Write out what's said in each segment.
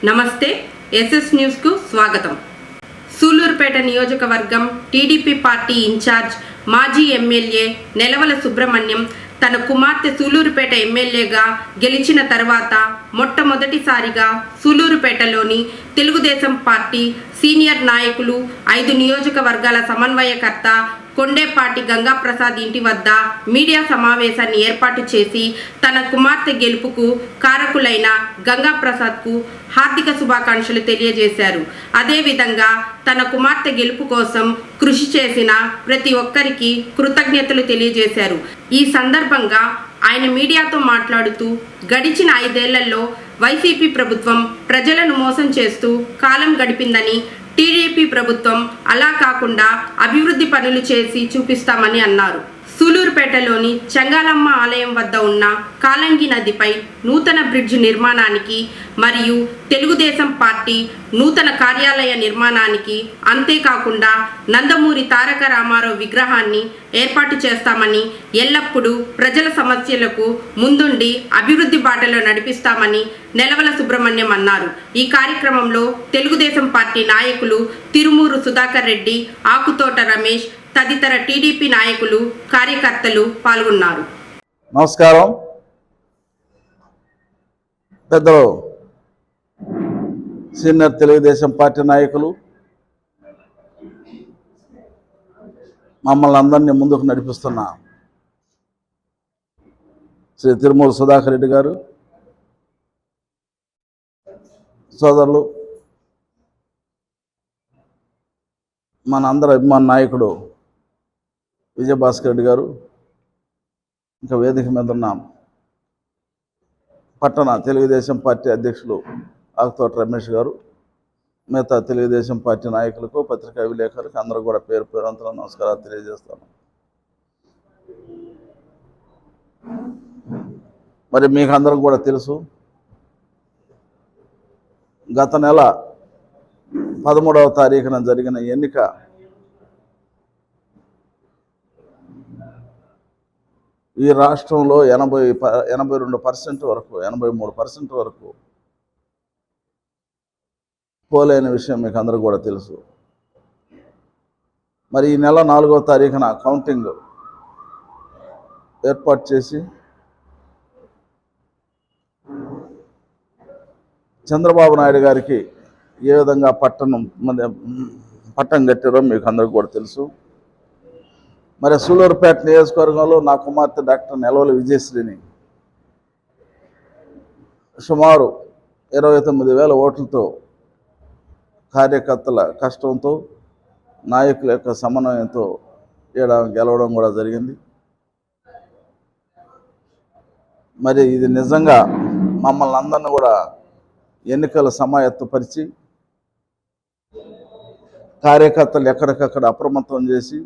నమస్తే SS news కు స్వాగతం. సూలూరుపేట నియోజకవర్గం టీడీపీ పార్టీ ఇన్ఛార్జ్ మాజీ ఎమ్మెల్యే నెలవల సుబ్రహ్మణ్యం తన కుమార్తె సూలూరుపేట ఎమ్మెల్యేగా గెలిచిన తర్వాత మొట్టమొదటిసారిగా సూలూరుపేటలోని తెలుగుదేశం పార్టీ సీనియర్ నాయకులు 5 నియోజకవర్గాల సమన్వయకర్త కొండేపాటి గంగాప్రసాద్ ఇంటి వద్ద మీడియా సమావేశాన్ని ఏర్పాటు చేసి తన కుమార్తె గెలుపుకు కారకులైన గంగాప్రసాద్కు హార్దిక శుభాకాంక్షలు తెలియజేశారు. అదేవిధంగా తన కుమార్తె గెలుపు కోసం కృషి చేసిన ప్రతి ఒక్కరికి కృతజ్ఞతలు తెలియజేశారు. ఈ సందర్భంగా ఆయన మీడియాతో మాట్లాడుతూ గడిచిన 5 ఏళ్లలో వైసీపీ ప్రభుత్వం ప్రజలను మోసం చేస్తూ కాలం గడిపిందని, టీడీపీ ప్రభుత్వం అలా కాకుండా అభివృద్ధి పనులు చేసి చూపిస్తామని అన్నారు. సూలూరుపేటలోని చెంగాలమ్మ ఆలయం వద్ద ఉన్న కాలంగి నదిపై నూతన బ్రిడ్జ్ నిర్మాణానికి మరియు తెలుగుదేశం పార్టీ నూతన కార్యాలయ నిర్మాణానికి, అంతేకాకుండా నందమూరి తారక రామారావు విగ్రహాన్ని ఏర్పాటు చేస్తామని, ఎల్లప్పుడూ ప్రజల సమస్యలకు ముందుండి అభివృద్ధి బాటలో నడిపిస్తామని నెలవల సుబ్రహ్మణ్యం అన్నారు. ఈ కార్యక్రమంలో తెలుగుదేశం పార్టీ నాయకులు తిరుమూరు సుధాకర్ రెడ్డి, ఆకుతోట రమేష్ తదితర టీడీపీ నాయకులు, కార్యకర్తలు పాల్గొన్నారు. నమస్కారం. పెద్దలు సీనియర్ తెలుగుదేశం పార్టీ నాయకులు మమ్మల్ని అందరినీ ముందుకు నడిపిస్తున్న శ్రీ తిరుమూరు సుధాకర్ రెడ్డి గారు, సోదరులు, మన అందరి అభిమాన నాయకుడు విజయభాస్కర్ రెడ్డి గారు, ఇంకా వేదిక మీద ఉన్న పట్టణ తెలుగుదేశం పార్టీ అధ్యక్షులు ఆకుతోట రమేష్ గారు, మిగతా తెలుగుదేశం పార్టీ నాయకులకు, పత్రికా విలేకరులకు అందరూ కూడా పేరు పేరంతరం నమస్కారాలు తెలియజేస్తాను. మరి మీకు అందరికి కూడా తెలుసు, గత నెల 13వ తారీఖున జరిగిన ఎన్నిక ఈ రాష్ట్రంలో 82% వరకు 83% వరకు పోలైన విషయం మీకు అందరికీ కూడా తెలుసు. మరి ఈ నెల 4వ తారీఖున కౌంటింగ్ ఏర్పాటు చేసి చంద్రబాబు నాయుడు గారికి ఏ విధంగా పట్టం కట్టారో మీకు అందరికీ కూడా తెలుసు. మరి సూలూరుపేట నియోజకవర్గంలో నా కుమార్తె డాక్టర్ నెలవల విజయశ్రీని సుమారు 29,000 ఓట్లతో, కార్యకర్తల కష్టంతో, నాయకుల యొక్క సమన్వయంతో గెలవడం కూడా జరిగింది. మరి ఇది నిజంగా మమ్మల్ని అందరినీ కూడా ఎన్నికల సమాయత్తపరిచి కార్యకర్తలు ఎక్కడికక్కడ అప్రమత్తం చేసి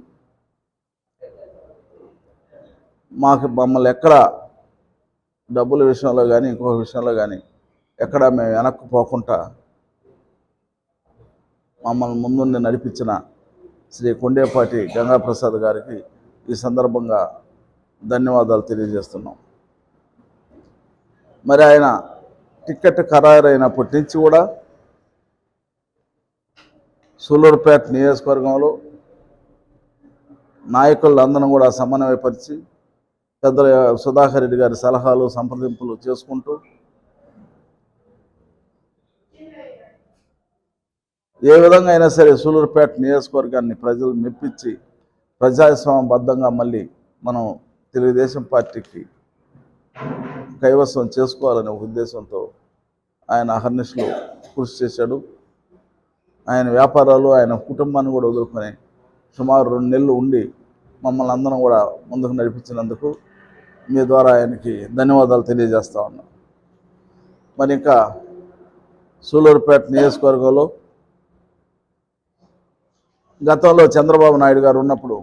మమ్మల్ని ఎక్కడ డబ్బుల విషయంలో కానీ ఇంకొక విషయంలో కానీ ఎక్కడ మేము వెనక్కు పోకుండా మమ్మల్ని ముందుండి నడిపించిన శ్రీ కొండేపాటి గంగాప్రసాద్ గారికి ఈ సందర్భంగా ధన్యవాదాలు తెలియజేస్తున్నాం. మరి ఆయన టికెట్ ఖరారైనప్పటి నుంచి కూడా సూలూరుపేట నియోజకవర్గంలో నాయకులందరూ కూడా సమన్వయపరిచి పెద్దల సుధాకర్ రెడ్డి గారి సలహాలు, సంప్రదింపులు చేసుకుంటూ ఏ విధంగా అయినా సరే సూలూరుపేట నియోజకవర్గాన్ని ప్రజలు మెప్పించి ప్రజాస్వామ్యబద్ధంగా మళ్ళీ మనం తెలుగుదేశం పార్టీకి కైవసం చేసుకోవాలనే ఉద్దేశంతో ఆయన అహర్నిశలు కృషి చేశాడు. ఆయన వ్యాపారాలు, ఆయన కుటుంబాన్ని కూడా వదులుకొని సుమారు 2 నెలలు ఉండి మమ్మల్ని అందరం కూడా ముందుకు నడిపించినందుకు మీ ద్వారా ఆయనకి ధన్యవాదాలు తెలియజేస్తా ఉన్నాం. మరి ఇంకా సూలూరుపేట నియోజకవర్గంలో గతంలో చంద్రబాబు నాయుడు గారు ఉన్నప్పుడు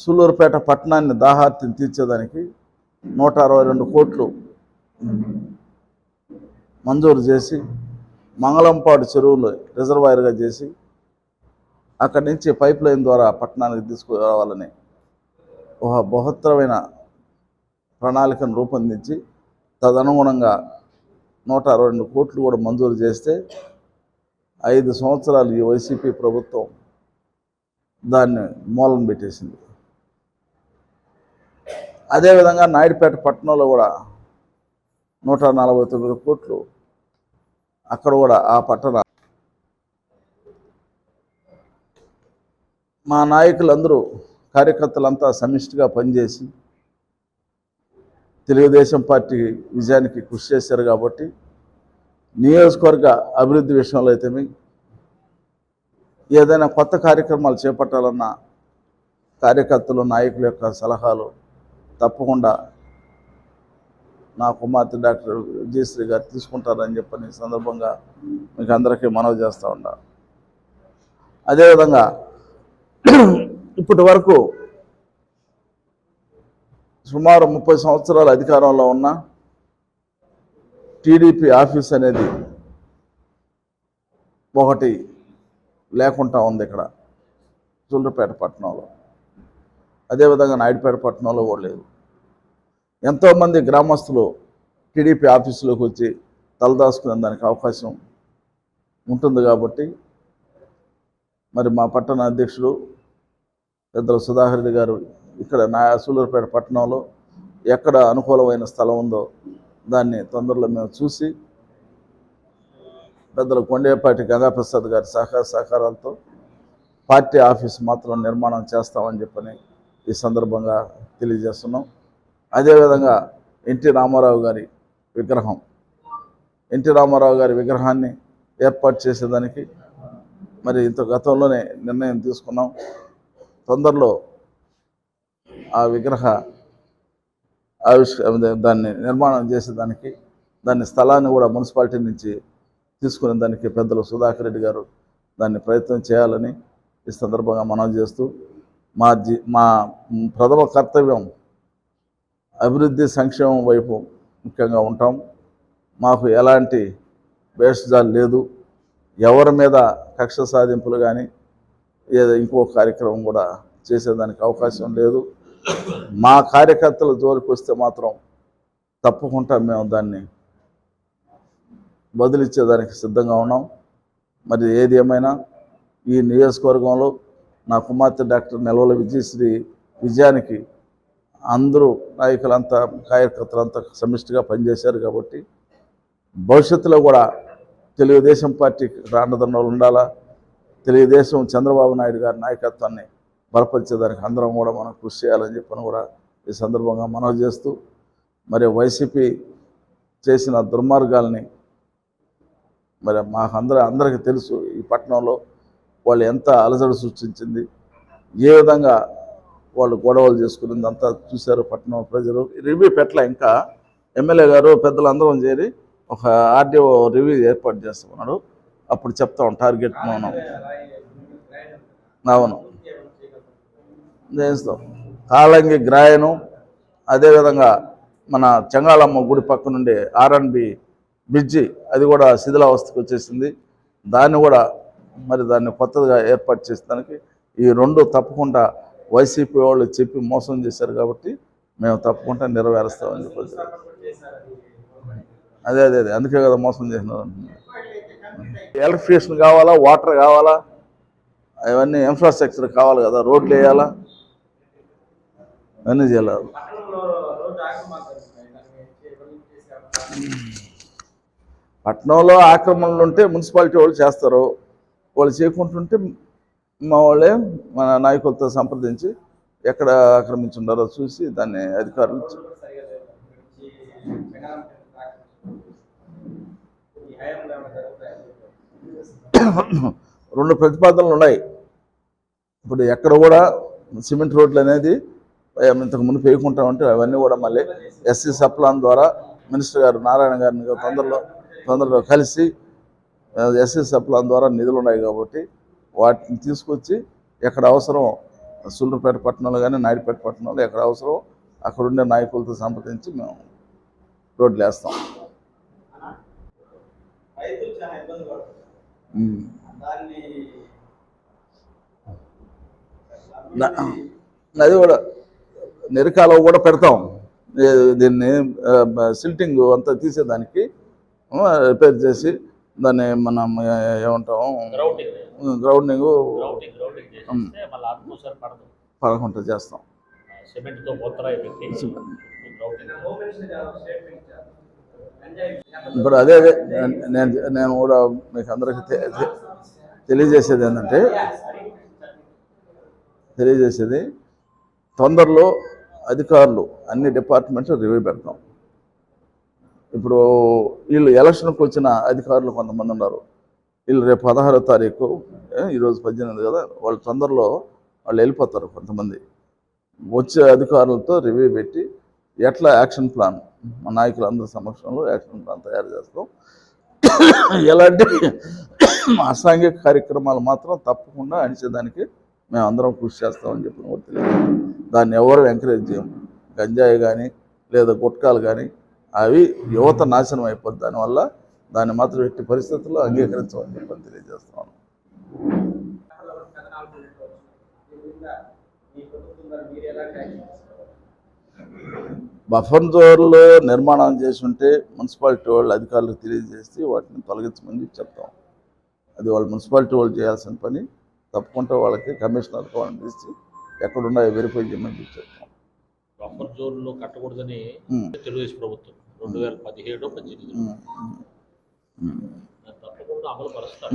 సూలూరుపేట పట్టణాన్ని దాహార్తిని తీర్చేదానికి 162 కోట్లు మంజూరు చేసి మంగళంపాడు చెరువులు రిజర్వాయర్గా చేసి అక్కడి నుంచి పైప్ లైన్ ద్వారా పట్టణానికి తీసుకురావాలని ఒక బృహత్తరమైన ప్రణాళికను రూపొందించి తదనుగుణంగా 162 కోట్లు కూడా మంజూరు చేస్తే 5 సంవత్సరాలు ఈ వైసీపీ ప్రభుత్వం దాన్ని మూలం పెట్టేసింది. అదేవిధంగా నాయుడుపేట పట్టణంలో కూడా 149 కోట్లు అక్కడ కూడా ఆ పట్టణ మా నాయకులందరూ కార్యకర్తలంతా సమిష్టిగా పనిచేసి తెలుగుదేశం పార్టీ విజయానికి కృషి చేశారు కాబట్టి నియోజకవర్గ అభివృద్ధి విషయంలో అయితేమి ఏదైనా కొత్త కార్యక్రమాలు చేపట్టాలన్న కార్యకర్తలు నాయకుల యొక్క సలహాలు తప్పకుండా నా కుమార్తె డాక్టర్ విజయశ్రీ గారు తీసుకుంటారని చెప్పని సందర్భంగా మీకు అందరికీ మనవి చేస్తూ ఉన్నా. అదేవిధంగా ఇప్పటి వరకు సుమారు 30 సంవత్సరాల అధికారంలో ఉన్న టీడీపీ ఆఫీస్ అనేది ఒకటి లేకుండా ఉంది ఇక్కడ సూళ్ళూరుపేట పట్టణంలో. అదేవిధంగా నాయుడుపేట పట్టణంలో కూడా లేదు. ఎంతోమంది గ్రామస్తులు టీడీపీ ఆఫీసులోకి వచ్చి తలదాచుకునే దానికి అవకాశం ఉంటుంది కాబట్టి మరి మా పట్టణ అధ్యక్షుడు పెద్దల సుధాకర్ రెడ్డి గారు ఇక్కడ సూళ్ళూరుపేట పట్టణంలో ఎక్కడ అనుకూలమైన స్థలం ఉందో దాన్ని తొందరలో మేము చూసి పెద్దల కొండేపాటి గంగాప్రసాద్ గారి సహకారాలతో పార్టీ ఆఫీస్ మాత్రం నిర్మాణం చేస్తామని చెప్పని ఈ సందర్భంగా తెలియజేస్తున్నాం. అదేవిధంగా ఎన్టీ రామారావు గారి విగ్రహాన్ని ఏర్పాటు చేసేదానికి మరి ఇంత గతంలోనే నిర్ణయం తీసుకున్నాం. తొందరలో ఆ విగ్రహ దాన్ని నిర్మాణం చేసేదానికి దాని స్థలాన్ని కూడా మున్సిపాలిటీ నుంచి తీసుకునే దానికి పెద్దలు సుధాకర్ రెడ్డి గారు దాన్ని ప్రయత్నం చేయాలని ఈ సందర్భంగా మనం చేస్తూ మా ప్రథమ కర్తవ్యం అభివృద్ధి సంక్షేమం వైపు ముఖ్యంగా ఉంటాం. మాకు ఎలాంటి భేషజాలు లేదు. ఎవరి మీద కక్ష సాధింపులు కానీ ఏదో ఇంకో కార్యక్రమం కూడా చేసేదానికి అవకాశం లేదు. మా కార్యకర్తల జోలికి వస్తే మాత్రం తప్పకుండా మేము దాన్ని బదిలిచ్చేదానికి సిద్ధంగా ఉన్నాం. మరి ఏది ఏమైనా ఈ నియోజకవర్గంలో నా కుమార్తె డాక్టర్ నెలవల విజయశ్రీ విజయానికి అందరూ నాయకులంతా కార్యకర్తలంతా సమిష్టిగా పనిచేశారు కాబట్టి భవిష్యత్తులో కూడా తెలుగుదేశం పార్టీకి రాండదండలు ఉండాలా, తెలుగుదేశం చంద్రబాబు నాయుడు గారి నాయకత్వాన్ని బలపరిచేదానికి అందరం కూడా మనం కృషి చేయాలని చెప్పని కూడా ఈ సందర్భంగా మనవి చేస్తూ మరి వైసీపీ చేసిన దుర్మార్గాల్ని మరి అందరికీ తెలుసు. ఈ పట్టణంలో వాళ్ళు ఎంత అలజడి సృష్టించింది, ఏ విధంగా వాళ్ళు గొడవలు చేసుకునేది అంతా చూశారు పట్టణం ప్రజలు. రివ్యూ పెట్టలే, ఇంకా ఎమ్మెల్యే గారు పెద్దలు అందరం చేరి ఒక ఆర్డీఓ రివ్యూ ఏర్పాటు చేస్తున్నాడు. అప్పుడు చెప్తాం టార్గెట్ మనం అవును చేస్తాం. కాలంగి గ్రాయను అదేవిధంగా మన చెంగాళమ్మ గుడి పక్క నుండి R&B బ్రిడ్జి అది కూడా శిథిలావస్థకు వచ్చేసింది. దాన్ని కూడా మరి దాన్ని కొత్తగా ఏర్పాటు చేసేదానికి ఈ రెండు తప్పకుండా వైసీపీ వాళ్ళు చెప్పి మోసం చేశారు కాబట్టి మేము తప్పకుండా నెరవేరుస్తామని చెప్పి అదే అందుకే కదా మోసం చేసినారు. ఎలక్ట్రిఫికేషన్ కావాలా, వాటర్ కావాలా, అవన్నీ ఇన్ఫ్రాస్ట్రక్చర్ కావాలి కదా, రోడ్లు వేయాలా, అన్నీ చేయాలి. పట్టణంలో ఆక్రమణలు ఉంటే మున్సిపాలిటీ వాళ్ళు చేస్తారు. వాళ్ళు చేయకుంటుంటే మా వాళ్ళే మన నాయకులతో సంప్రదించి ఎక్కడ ఆక్రమించుండారో చూసి దాన్ని అధికారులు రెండు ప్రతిపాదనలు ఉన్నాయి. ఇప్పుడు ఎక్కడ కూడా సిమెంట్ రోడ్లు అనేది ఇంతకు ముందు వేయకుంటామంటే అవన్నీ కూడా మళ్ళీ ఎస్సీ సప్లాన్ ద్వారా మినిస్టర్ గారు నారాయణ గారిని తొందరలో కలిసి ఎస్సీ సప్లాన్ ద్వారా నిధులు ఉన్నాయి కాబట్టి వాటిని తీసుకొచ్చి ఎక్కడ అవసరం సూళ్ళూరుపేట పట్టణంలో కానీ నాయుడుపేట పట్టణంలో ఎక్కడ అవసరం అక్కడుండే నాయకులతో సంప్రదించి మేము రోడ్లు వేస్తాం. అది కూడా నెరికాలో కూడా పెడతాం. దీన్ని సిల్టింగ్ అంతా తీసేదానికి రిపేర్ చేసి దాన్ని మనం ఏమంటాము గ్రౌండింగ్ పడకుండా చేస్తాం. ఇప్పుడు అదే నేను కూడా మీకు అందరికీ తెలియజేసేది ఏంటంటే తొందరలో అధికారులు అన్ని డిపార్ట్మెంట్స్ రివ్యూ పెడతాం. ఇప్పుడు వీళ్ళు ఎలక్షన్కి వచ్చిన అధికారులు కొంతమంది ఉన్నారు. వీళ్ళు రేపు 16వ తారీఖు, ఈరోజు 18 కదా, వాళ్ళు తొందరలో వాళ్ళు వెళ్ళిపోతారు. కొంతమంది వచ్చే అధికారులతో రివ్యూ పెట్టి ఎట్లా యాక్షన్ ప్లాన్ మా నాయకులందరి సమక్షంలో యాక్షన్ ప్లాన్ తయారు చేస్తాం. ఎలాంటి అసాంఘిక కార్యక్రమాలు మాత్రం తప్పకుండా అణిచేదానికి మేము అందరం కృషి చేస్తామని చెప్పిన కూడా తెలియదు. దాన్ని ఎవరు ఎంకరేజ్ చేయము. గంజాయి కానీ లేదా గుట్కాలు కానీ అవి యువత నాశనం అయిపోద్ది. దానివల్ల దాన్ని మాత్రం ఎట్టి పరిస్థితుల్లో అంగీకరించమని చెప్పని తెలియజేస్తాను. బఫర్ జోన్లో నిర్మాణం చేసి ఉంటే మున్సిపాలిటీ వాళ్ళు అధికారులకు తెలియజేసి వాటిని తొలగించమని చెప్తాం. అది వాళ్ళు మున్సిపాలిటీ వాళ్ళు చేయాల్సిన పని. తప్పకుండా వాళ్ళకి కమిషనర్ వాళ్ళని తీసి ఎక్కడున్నాయో వెరిఫై చేయమని చెప్తాం. బఫర్ జోన్లో కట్టకూడదని తెలుగుదేశం ప్రభుత్వం 2017-18 తప్పకుండా అమలు పరుస్తారు.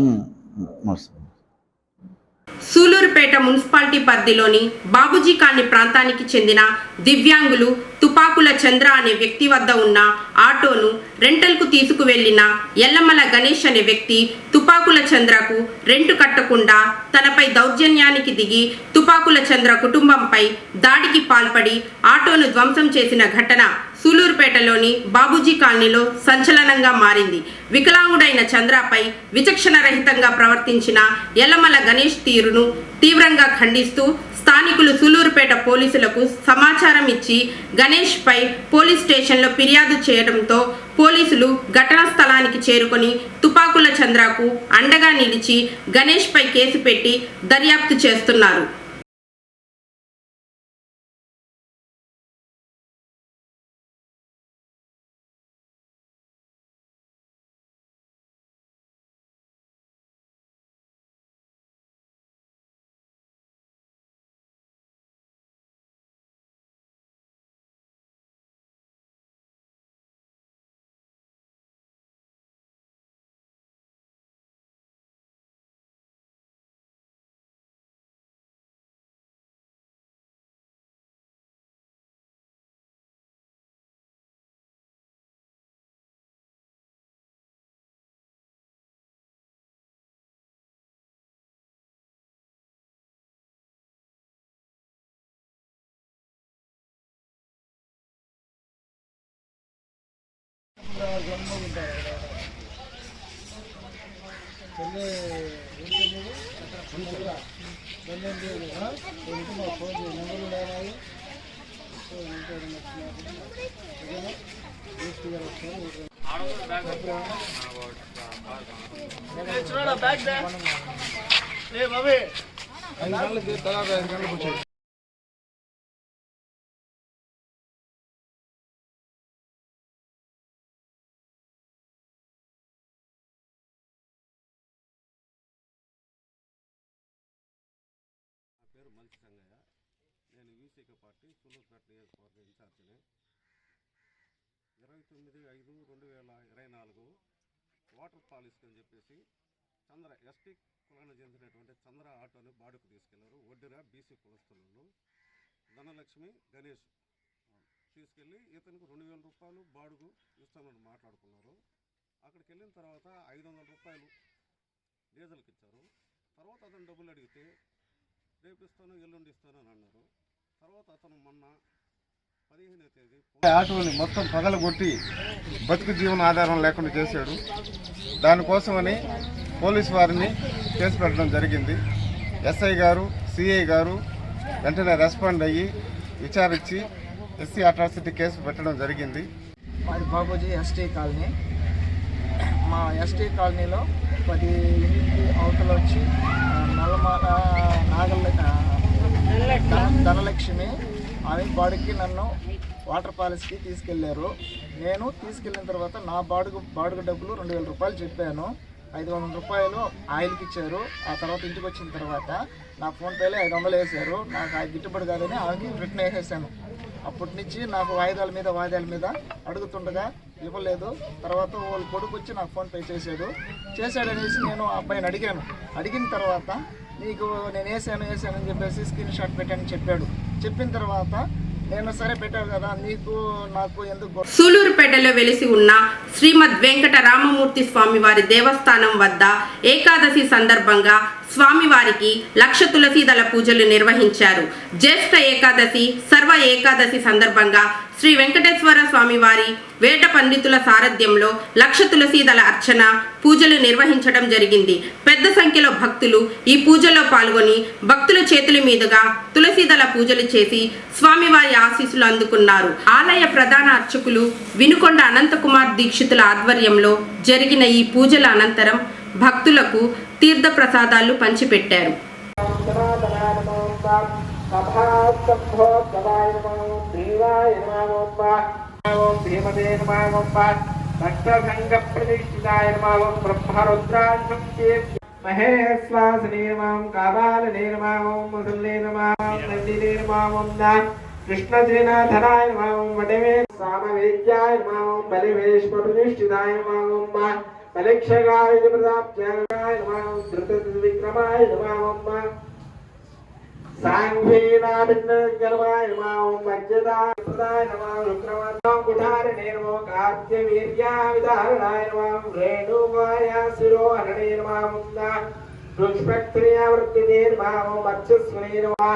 సూలూరుపేట మున్సిపాలిటీ పరిధిలోని బాబుజీ కాలనీ ప్రాంతానికి చెందిన దివ్యాంగులు తుపాకుల చంద్ర అనే వ్యక్తి వద్ద ఉన్న ఆటోను రెంటల్కు తీసుకువెళ్లిన ఎల్లమల గణేష్ అనే వ్యక్తి తుపాకుల చంద్రకు రెంటు కట్టకుండా తనపై దౌర్జన్యానికి దిగి తుపాకుల చంద్ర కుటుంబంపై దాడికి పాల్పడి ఆటోను ధ్వంసం చేసిన ఘటన సూలూరుపేటలోని బాబుజీ కాలనీలో సంచలనంగా మారింది. వికలాంగుడైన చంద్రపై విచక్షణరహితంగా ప్రవర్తించిన ఎల్లమల గణేష్ తీరును తీవ్రంగా ఖండిస్తూ స్థానికులు సూలూరుపేట పోలీసులకు సమాచారం ఇచ్చి గణేష్ పై పోలీస్ స్టేషన్లో ఫిర్యాదు చేయడంతో పోలీసులు ఘటనా స్థలానికి చేరుకొని తుపాకుల చంద్రకు అండగా నిలిచి గణేష్ పై కేసు పెట్టి దర్యాప్తు చేస్తున్నారు. పేరు మంచి సంగయ్య. నేను యూసీకే పార్టీ సూలూరుపేట నియోజకవర్గ ఇన్ఛార్జిని. 29/5/2024 వాటర్ పాలసీ అని చెప్పేసి చంద్ర ఎస్టీ కులానికి చెందినటువంటి చంద్ర ఆటోని బాడుకు తీసుకెళ్లారు. ఒడ్డిర బీసీ కులస్తులు ధనలక్ష్మి గణేష్ తీసుకెళ్ళి ఇతనికి 2000 రూపాయలు బాడుగు ఇస్తామని మాట్లాడుకున్నారు. అక్కడికి వెళ్ళిన తర్వాత 500 రూపాయలు డీజిల్కి ఇచ్చారు. తర్వాత అతను డబ్బులు అడిగితే రేపు ఇస్తాను ఎల్లుండి ఇస్తాను అని అన్నారు. తర్వాత అతను మొన్న 15వ తేదీ ఆటోని మొత్తం పగలగొట్టి బతుకు జీవన ఆధారం లేకుండా చేశాడు. దానికోసమని పోలీసు వారిని కేసు పెట్టడం జరిగింది. ఎస్ఐ గారు, సిఐ గారు వెంటనే రెస్పాండ్ అయ్యి విచారించి ఎస్సీ అట్రాసిటీ కేసు పెట్టడం జరిగింది. మాది బాబూజీ ఎస్టీ కాలనీ. మా ఎస్టీ కాలనీలో 10 ఇంటికి అవతల వచ్చి నల్లమాల ధనలక్ష్మి ఆమె బాడుగకి నన్ను వాటర్ పాలసీకి తీసుకెళ్లారు. నేను తీసుకెళ్ళిన తర్వాత నా బాడుగ డబ్బులు 2000 రూపాయలు చెప్పాను. 500 రూపాయలు ఆయిల్కి ఇచ్చారు. ఆ తర్వాత ఇంటికి వచ్చిన తర్వాత నా ఫోన్పేలో 500 వేశారు. నాకు ఆ గిట్టుబడి కాదని ఆమెకి రిటర్న్ వేసేసాను. అప్పటి నుంచి నాకు వాయిదాల మీద అడుగుతుండగా ఇవ్వలేదు. తర్వాత వాళ్ళ కొడుకు వచ్చి నాకు ఫోన్పే చేశాడనేసి నేను ఆ అబ్బాయిని అడిగిన తర్వాత నీకు నేను వేసాను అని చెప్పేసి స్క్రీన్ షాట్ పెట్టానని చెప్పిన తర్వాత నేను సరే పెట్టావు కదా నీకు నాకు ఎందుకు. సూలూరుపేటలో వెలిసి ఉన్న శ్రీమద్ వెంకట రామమూర్తి స్వామివారి దేవస్థానం వద్ద ఏకాదశి సందర్భంగా స్వామివారికి 1,00,000 తులసీదళ పూజలు నిర్వహించారు. జ్యేష్ఠ ఏకాదశి, సర్వ ఏకాదశి సందర్భంగా శ్రీ వెంకటేశ్వర స్వామివారి వేట పండితుల సారథ్యంలో 1,00,000 తులసీదళ అర్చన పూజలు నిర్వహించడం జరిగింది. పెద్ద సంఖ్యలో భక్తులు ఈ పూజలో పాల్గొని భక్తుల చేతుల మీదుగా తులసీదళ పూజలు చేసి స్వామివారి ఆశీస్సులు అందుకున్నారు. ఆలయ ప్రధాన అర్చకులు వినుకొండ అనంతకుమార్ దీక్షితుల ఆధ్వర్యంలో జరిగిన ఈ పూజల అనంతరం భక్తులకు తీర్థ ప్రసాదాలు పంచిపెట్టారు. కృష్ణశ్రీనాథనాయ నమః వటవే సామవేద్యాయ నమః బలివేశ్వ ప్రతిష్ఠితాయ నమః బలిక్షగాయ ప్రతాప్యాయ నమః ధృతవిక్రమాయ నమః సాంఘ్యేనాభిన్నగర్వాయ నమః వజ్రదాయ నమః రుద్రవర్ణం కుఠారణే నమః కార్త్యవీర్యావిధారణాయ నమః రేణుకాయ శిరోహరణే నమః రుక్ష్మక్రియావృత్తినే నమః మత్స్యస్వనే నమః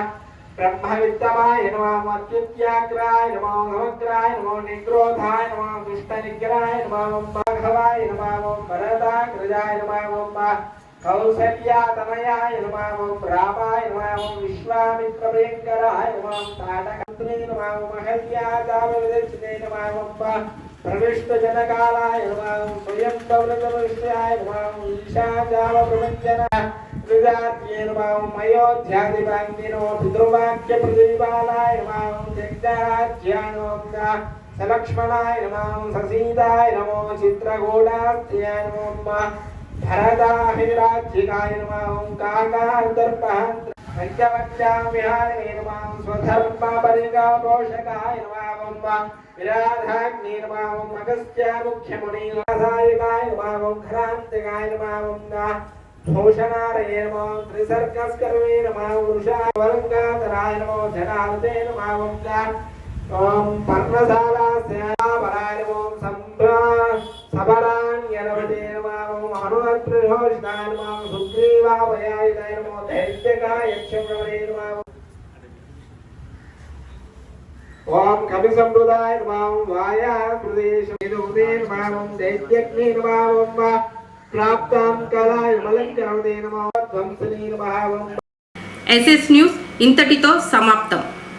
ब्रह्मवित्तमाय नमः अत्युत्याग्राय नमः समग्राय नमः निग्रोधाय नमः दुष्टनिग्राय नमः माघवाय नमः भरताग्रजाय नमः कौसल्यातनयाय नमः रामाय नमः विश्वामित्रप्रियङ्कराय नमः ताटकन्त्रे नमः महल्यादावविदर्शिते नमः प्रविष्टजनकालाय नमः स्वयं दौलतवृष्टाय नमः ईशाजावप्रपञ्चन विदात्ये नमः मयोध्यादिवाङ्गिनो पितृवाक्यप्रतिपालाय नमः जगदाज्याय नमः सलक्ष्मणाय नमः ससीताय नमः चित्रगोडास्त्याय नमः भरदाभिराज्यकाय नमः काकादर्पहन्त्र पंचवक्ष्यां विहारिणे नमः स्वधर्मपरिगापोषकाय नमः विराधाग्ने नमः अगस्त्यामुख्यमुनिवासायकाय नमः घ्रान्तिकाय नमः भूषणारये नमः त्रिसर्गस्कर्वे नमः वृषावलङ्कातराय नमः जनार्दे नमः ओम पर्णशालास्यापराय नमः सबराण्यनवते नमः हनुमत्प्रयोषिताय नमः सुग्रीवाभयाय नमः दैत्यकाय यक्षवरे नमः ओम कविसम्प्रदाय नमः वायाप्रदेशविदुदे नमः दैत्यग्ने नमः प्राप्तां कलाय मलङ्करवते नमः ध्वंसने नमः. SS న్యూస్ ఇంతటితో సమాప్తం.